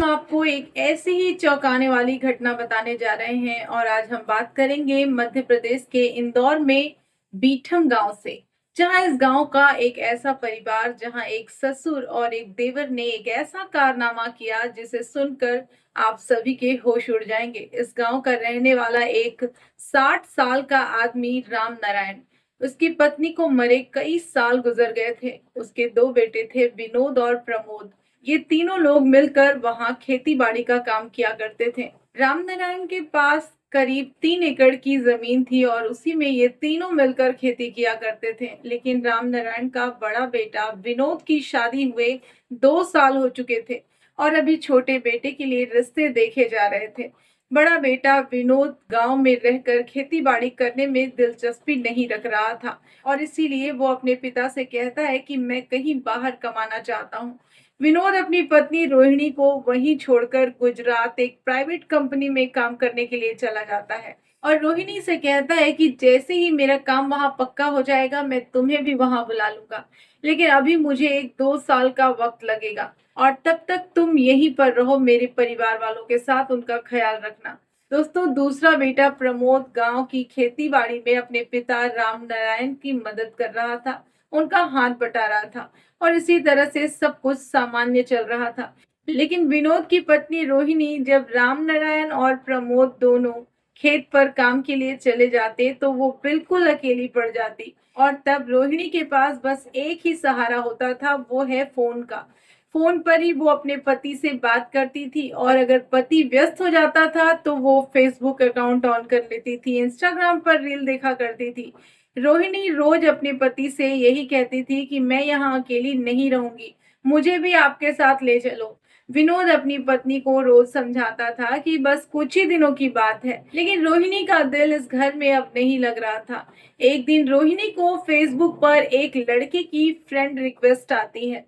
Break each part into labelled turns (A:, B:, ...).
A: हम आपको एक ऐसी ही चौंकाने वाली घटना बताने जा रहे हैं और आज हम बात करेंगे मध्य प्रदेश के इंदौर में बीठम गांव से। जहां इस गांव का एक ऐसा परिवार, जहां एक ससुर और एक देवर ने एक ऐसा कारनामा किया जिसे सुनकर आप सभी के होश उड़ जाएंगे। इस गांव का रहने वाला एक 60 साल का आदमी राम नारायण, उसकी पत्नी को मरे कई साल गुजर गए थे। उसके दो बेटे थे, विनोद और प्रमोद। ये तीनों लोग मिलकर वहां खेती बाड़ी का काम किया करते थे। रामनारायण के पास करीब 3 एकड़ की जमीन थी और उसी में ये तीनों मिलकर खेती किया करते थे। लेकिन रामनारायण का बड़ा बेटा विनोद की शादी हुए 2 साल हो चुके थे और अभी छोटे बेटे के लिए रिश्ते देखे जा रहे थे। बड़ा बेटा विनोद गांव में रहकर खेती बाड़ी करने में दिलचस्पी नहीं रख रहा था और इसीलिए वो अपने पिता से कहता है कि मैं कहीं बाहर कमाना चाहता हूँ। विनोद अपनी पत्नी रोहिणी को वहीं छोड़कर गुजरात एक प्राइवेट कंपनी में काम करने के लिए चला जाता है और रोहिणी से कहता है कि जैसे ही मेरा काम वहां पक्का हो जाएगा मैं तुम्हें भी वहां बुला लूंगा, लेकिन अभी मुझे 1-2 साल का वक्त लगेगा और तब तक तुम यहीं पर रहो, मेरे परिवार वालों के साथ उनका ख्याल रखना। दोस्तों, दूसरा बेटा प्रमोद गांव की खेती बाड़ी में अपने पिता राम नारायण की मदद कर रहा था, उनका हाथ बटा रहा था और इसी तरह से सब कुछ सामान्य चल रहा था। लेकिन विनोद की पत्नी रोहिणी जब राम नारायण और प्रमोद दोनों खेत पर काम के लिए चले जाते तो वो बिल्कुल अकेली पड़ जाती और तब रोहिणी के पास बस एक ही सहारा होता था, वो है फोन का। फोन पर ही वो अपने पति से बात करती थी और अगर पति व्यस्त हो जाता था तो वो फेसबुक अकाउंट ऑन कर लेती थी, इंस्टाग्राम पर रील देखा करती थी। रोहिणी रोज अपने पति से यही कहती थी कि मैं यहाँ अकेली नहीं रहूंगी, मुझे भी आपके साथ ले चलो। विनोद अपनी पत्नी को रोज समझाता था कि बस कुछ ही दिनों की बात है, लेकिन रोहिणी का दिल इस घर में अब नहीं लग रहा था। एक दिन रोहिणी को फेसबुक पर एक लड़के की फ्रेंड रिक्वेस्ट आती है।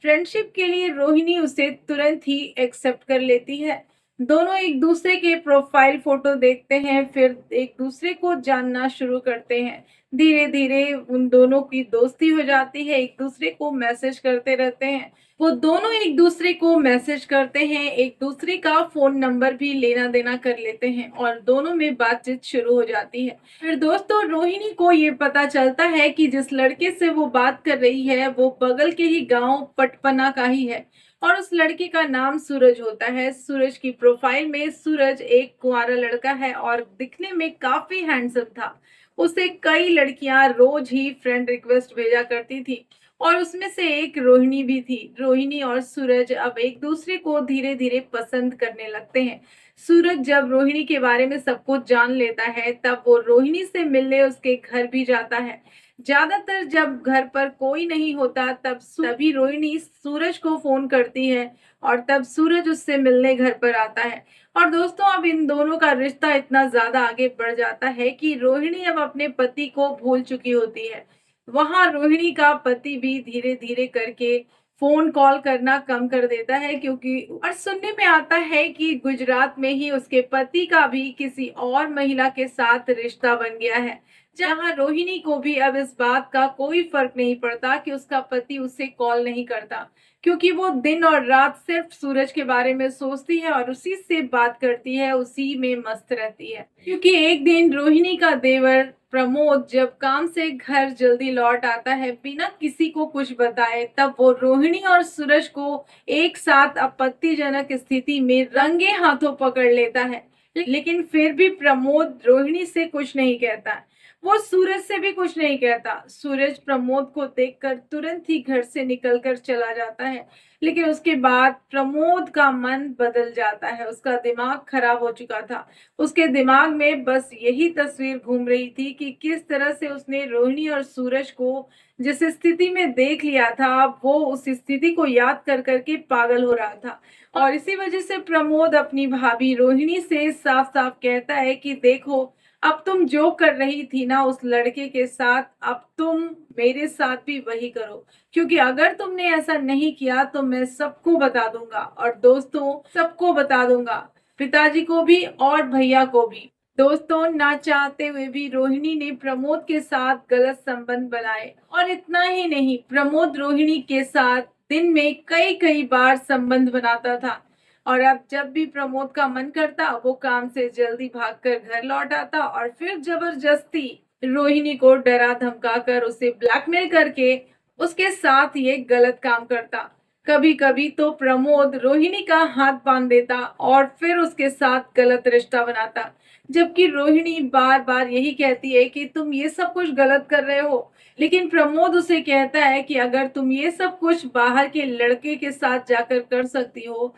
A: फ्रेंडशिप के लिए रोहिणी उसे तुरंत ही एक्सेप्ट कर लेती है। दोनों एक दूसरे के प्रोफाइल फोटो देखते हैं, फिर एक दूसरे को जानना शुरू करते हैं। धीरे धीरे उन दोनों की दोस्ती हो जाती है, एक दूसरे को मैसेज करते रहते हैं। वो दोनों एक दूसरे को मैसेज करते हैं, एक दूसरे का फोन नंबर भी लेना देना कर लेते हैं और दोनों में बातचीत शुरू हो जाती है। फिर दोस्तों, रोहिणी को ये पता चलता है कि जिस लड़के से वो बात कर रही है वो बगल के ही गांव पटपना का ही है और उस लड़के का नाम सूरज होता है। सूरज की प्रोफाइल में सूरज एक कुंवारा लड़का है और दिखने में काफी हैंडसम था। उसे कई लड़कियां रोज ही फ्रेंड रिक्वेस्ट भेजा करती थी और उसमें से एक रोहिणी भी थी। रोहिणी और सूरज अब एक दूसरे को धीरे धीरे पसंद करने लगते हैं। सूरज जब रोहिणी के बारे में सब कुछ जान लेता है तब वो रोहिणी से मिलने उसके घर भी जाता है। ज्यादातर जब घर पर कोई नहीं होता तब तभी रोहिणी सूरज को फोन करती है और तब सूरज उससे मिलने घर पर आता है। और दोस्तों, अब इन दोनों का रिश्ता इतना ज्यादा आगे बढ़ जाता है कि रोहिणी अब अपने पति को भूल चुकी होती है। वहां रोहिणी का पति भी धीरे धीरे करके फोन कॉल करना कम कर देता है, क्योंकि और सुनने में आता है कि गुजरात में ही उसके पति का भी किसी और महिला के साथ रिश्ता बन गया है। जहां रोहिणी को भी अब इस बात का कोई फर्क नहीं पड़ता कि उसका पति उससे कॉल नहीं करता, क्योंकि वो दिन और रात सिर्फ सूरज के बारे में सोचती है और उसी से बात करती है, उसी में मस्त रहती है। क्योंकि एक दिन रोहिणी का देवर प्रमोद जब काम से घर जल्दी लौट आता है बिना किसी को कुछ बताए, तब वो रोहिणी और सूरज को एक साथ आपत्तिजनक स्थिति में रंगे हाथों पकड़ लेता है। लेकिन फिर भी प्रमोद रोहिणी से कुछ नहीं कहता, वो सूरज से भी कुछ नहीं कहता। सूरज प्रमोद को देखकर तुरंत ही घर से निकलकर चला जाता है, लेकिन उसके बाद प्रमोद का मन बदल जाता है, उसका दिमाग खराब हो चुका था। उसके दिमाग में बस यही तस्वीर घूम रही थी कि किस तरह से उसने रोहिणी और सूरज को जिस स्थिति में देख लिया था, वो उस स्थिति को याद कर करके पागल हो रहा था। और इसी वजह से प्रमोद अपनी भाभी रोहिणी से साफ साफ कहता है कि देखो, अब तुम जो कर रही थी ना उस लड़के के साथ, अब तुम मेरे साथ भी वही करो, क्योंकि अगर तुमने ऐसा नहीं किया तो मैं सबको बता दूंगा और दोस्तों सबको बता दूंगा, पिताजी को भी और भैया को भी। दोस्तों, ना चाहते हुए भी रोहिणी ने प्रमोद के साथ गलत संबंध बनाए और इतना ही नहीं, प्रमोद रोहिणी के साथ दिन में कई कई बार संबंध बनाता था। और अब जब भी प्रमोद का मन करता वो काम से जल्दी भागकर घर लौट आता और फिर जबरदस्ती रोहिणी को डरा धमका कर उसे ब्लैकमेल करके उसके साथ ये गलत काम करता। कभी कभी तो प्रमोद रोहिणी का हाथ बांध देता और फिर उसके साथ गलत रिश्ता बनाता, जबकि रोहिणी बार बार यही कहती है कि तुम ये सब कुछ गलत कर रहे हो। लेकिन प्रमोद उसे कहता है कि अगर तुम ये सब कुछ बाहर के लड़के के साथ जाकर कर सकती हो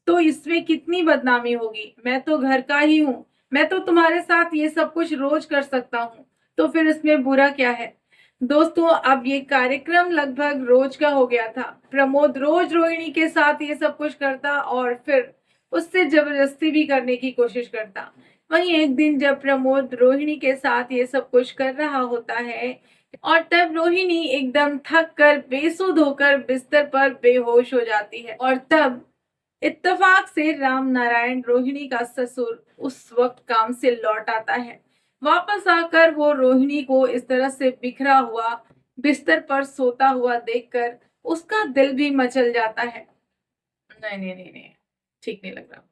A: तो इसमें कितनी बदनामी होगी। मैं तो घर का ही हूँ, मैं तो तुम्हारे साथ ये सब कुछ रोज कर सकता हूँ, तो फिर इसमें बुरा क्या है। दोस्तों, अब ये कार्यक्रम लगभग रोज का हो गया था। प्रमोद रोज रोहिणी के साथ ये सब कुछ करता और फिर उससे जबरदस्ती भी करने की कोशिश करता। वहीं एक दिन जब प्रमोद रोहिणी के साथ ये सब कुछ कर रहा होता है और तब रोहिणी एकदम थक कर बेसुध होकर बिस्तर पर बेहोश हो जाती है और तब इत्तेफाक से राम नारायण रोहिणी का ससुर उस वक्त काम से लौट आता है। वापस आकर वो रोहिणी को इस तरह से बिखरा हुआ बिस्तर पर सोता हुआ देखकर उसका दिल भी मचल जाता है। नहीं नहीं नहीं नहीं, ठीक नहीं लग रहा।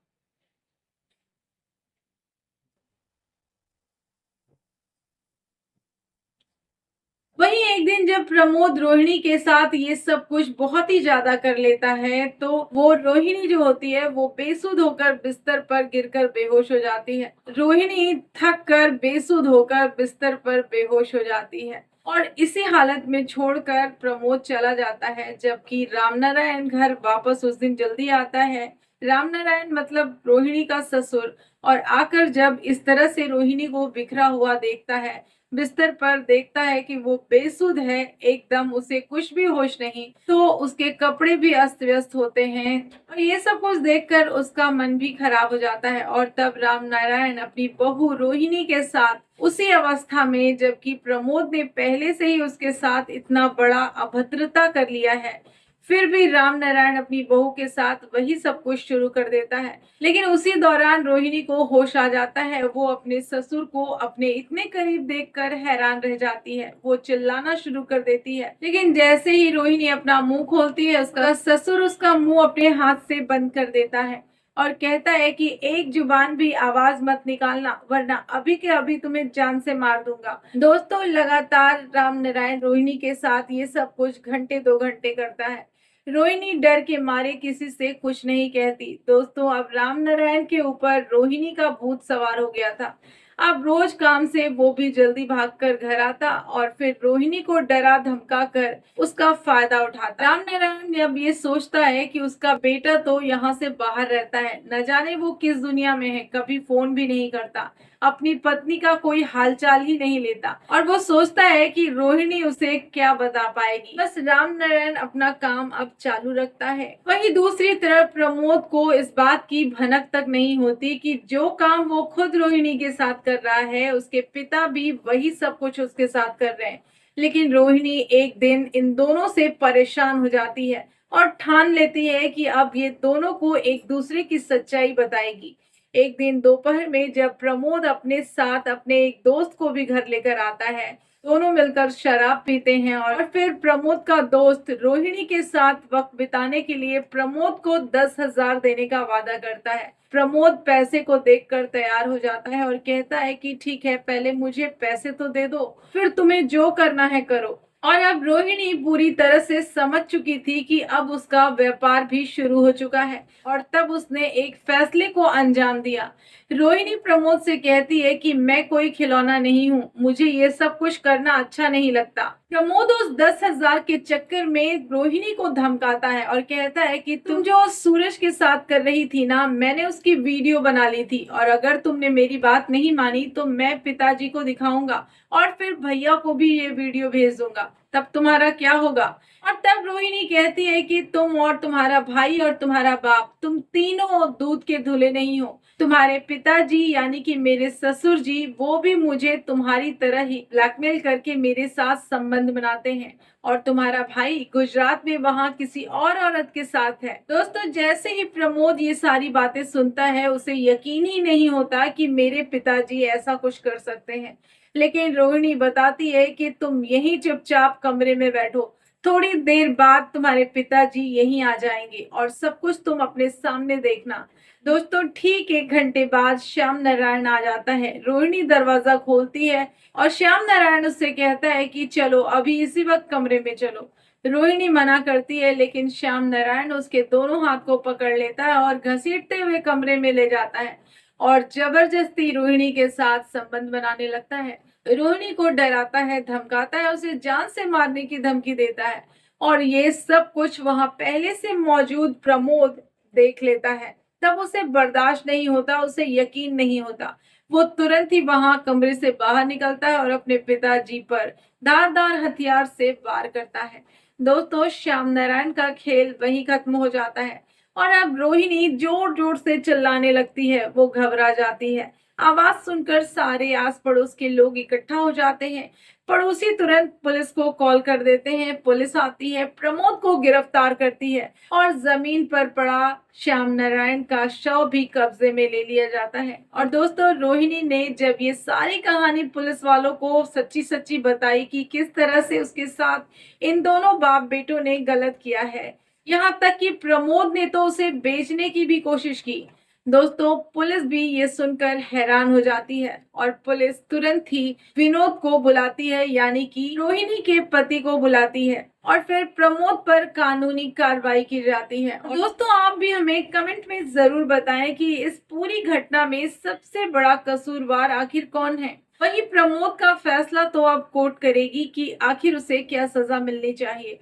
A: वहीं एक दिन जब प्रमोद रोहिणी के साथ ये सब कुछ बहुत ही ज्यादा कर लेता है तो वो रोहिणी जो होती है वो बेसुध होकर बिस्तर पर गिरकर बेहोश हो जाती है। रोहिणी थक कर बेसुध होकर बिस्तर पर बेहोश हो जाती है और इसी हालत में छोड़कर प्रमोद चला जाता है, जबकि रामनारायण घर वापस उस दिन जल्दी आता है। रामनारायण मतलब रोहिणी का ससुर, और आकर जब इस तरह से रोहिणी को बिखरा हुआ देखता है, बिस्तर पर देखता है कि वो बेसुध है, एकदम उसे कुछ भी होश नहीं, तो उसके कपड़े भी अस्त व्यस्त होते हैं और ये सब कुछ देखकर उसका मन भी खराब हो जाता है। और तब राम नारायण अपनी बहू रोहिणी के साथ उसी अवस्था में, जबकि प्रमोद ने पहले से ही उसके साथ इतना बड़ा अभद्रता कर लिया है, फिर भी राम नारायण अपनी बहू के साथ वही सब कुछ शुरू कर देता है। लेकिन उसी दौरान रोहिणी को होश आ जाता है। वो अपने ससुर को अपने इतने करीब देखकर हैरान रह जाती है। वो चिल्लाना शुरू कर देती है, लेकिन जैसे ही रोहिणी अपना मुंह खोलती है उसका ससुर उसका मुंह अपने हाथ से बंद कर देता है और कहता है कि एक जुबान भी आवाज मत निकालना, वरना अभी के अभी तुम्हें जान से मार दूंगा। दोस्तों, लगातार राम नारायण रोहिणी के साथ ये सब कुछ घंटे 2 घंटे करता है। रोहिणी डर के मारे किसी से कुछ नहीं कहती। दोस्तों, अब राम नारायण के ऊपर रोहिणी का भूत सवार हो गया था। अब रोज काम से वो भी जल्दी भागकर घर आता और फिर रोहिणी को डरा धमका कर उसका फायदा उठाता। राम नारायण अब ये सोचता है कि उसका बेटा तो यहाँ से बाहर रहता है, न जाने वो किस दुनिया में है, कभी फोन भी नहीं करता, अपनी पत्नी का कोई हालचाल ही नहीं लेता और वो सोचता है कि रोहिणी उसे क्या बता पाएगी। बस राम नारायण अपना काम अब चालू रखता है। वहीं दूसरी तरफ प्रमोद को इस बात की भनक तक नहीं होती कि जो काम वो खुद रोहिणी के साथ कर रहा है उसके पिता भी वही सब कुछ उसके साथ कर रहे हैं। लेकिन रोहिणी एक दिन इन दोनों से परेशान हो जाती है और ठान लेती है कि अब ये दोनों को एक दूसरे की सच्चाई बताएगी। एक दिन दोपहर में जब प्रमोद अपने साथ अपने एक दोस्त को भी घर लेकर आता है, दोनों मिलकर शराब पीते हैं और फिर प्रमोद का दोस्त रोहिणी के साथ वक्त बिताने के लिए प्रमोद को 10,000 देने का वादा करता है। प्रमोद पैसे को देखकर तैयार हो जाता है और कहता है कि ठीक है, पहले मुझे पैसे तो दे दो, फिर तुम्हें जो करना है करो। और अब रोहिणी पूरी तरह से समझ चुकी थी कि अब उसका व्यापार भी शुरू हो चुका है और तब उसने एक फैसले को अंजाम दिया। रोहिणी प्रमोद से कहती है कि मैं कोई खिलौना नहीं हूँ, मुझे ये सब कुछ करना अच्छा नहीं लगता। प्रमोद उस 10,000 के चक्कर में रोहिणी को धमकाता है और कहता है कि तुम जो सूरज के साथ कर रही थी ना, मैंने उसकी वीडियो बना ली थी और अगर तुमने मेरी बात नहीं मानी तो मैं पिताजी को दिखाऊंगा और फिर भैया को भी ये वीडियो भेज दूंगा, तब तुम्हारा क्या होगा। और तब रोहिणी कहती है कि तुम और तुम्हारा भाई और तुम्हारा बाप, तुम तीनों दूध के धुले नहीं हो। तुम्हारे पिताजी यानी कि मेरे ससुर जी, वो भी मुझे तुम्हारी तरह ही ब्लैकमेल करके मेरे साथ संबंध बनाते हैं और तुम्हारा भाई गुजरात में वहाँ किसी और औरत के साथ है। दोस्तों, जैसे ही प्रमोद ये सारी बातें सुनता है उसे यकीन ही नहीं होता कि मेरे पिताजी ऐसा कुछ कर सकते हैं। लेकिन रोहिणी बताती है कि तुम यही चुपचाप कमरे में बैठो, थोड़ी देर बाद तुम्हारे पिताजी यहीं आ जाएंगे और सब कुछ तुम अपने सामने देखना। दोस्तों ठीक 1 घंटे बाद श्याम नारायण आ जाता है। रोहिणी दरवाजा खोलती है और श्याम नारायण उससे कहता है कि चलो अभी इसी वक्त कमरे में चलो। रोहिणी मना करती है लेकिन श्याम नारायण उसके दोनों हाथ को पकड़ लेता है और घसीटते हुए कमरे में ले जाता है और जबरदस्ती रोहिणी के साथ संबंध बनाने लगता है। रोहिणी को डराता है, धमकाता है, उसे जान से मारने की धमकी देता है और ये सब कुछ वहां पहले से मौजूद प्रमोद देख लेता है। तब उसे बर्दाश्त नहीं होता, उसे यकीन नहीं होता। वो तुरंत ही वहां कमरे से बाहर निकलता है और अपने पिताजी पर धारदार हथियार से वार करता है। दोस्तों श्याम नारायण का खेल वहीं खत्म हो जाता है और अब रोहिणी जोर जोर से चिल्लाने लगती है। वो घबरा जाती है। आवाज सुनकर सारे आस पड़ोस के लोग इकट्ठा हो जाते हैं। पड़ोसी तुरंत पुलिस को कॉल कर देते हैं। पुलिस आती है, प्रमोद को गिरफ्तार करती है और जमीन पर पड़ा श्याम नारायण का शव भी कब्जे में ले लिया जाता है। और दोस्तों रोहिणी ने जब ये सारी कहानी पुलिस वालों को सच्ची सच्ची बताई कि किस तरह से उसके साथ इन दोनों बाप बेटों ने गलत किया है, यहाँ तक कि प्रमोद ने तो उसे बेचने की भी कोशिश की। दोस्तों पुलिस भी ये सुनकर हैरान हो जाती है और पुलिस तुरंत ही विनोद को बुलाती है, यानी कि रोहिणी के पति को बुलाती है और फिर प्रमोद पर कानूनी कार्रवाई की जाती है। और दोस्तों आप भी हमें कमेंट में जरूर बताएं कि इस पूरी घटना में सबसे बड़ा कसूरवार आखिर कौन है। वहीं प्रमोद का फैसला तो अब कोर्ट करेगी कि आखिर उसे क्या सजा मिलनी चाहिए।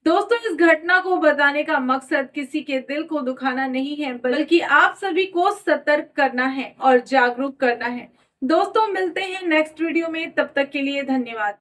A: दोस्तों इस घटना को बताने का मकसद किसी के दिल को दुखाना नहीं है, बल्कि आप सभी को सतर्क करना है और जागरूक करना है। दोस्तों मिलते हैं नेक्स्ट वीडियो में, तब तक के लिए धन्यवाद।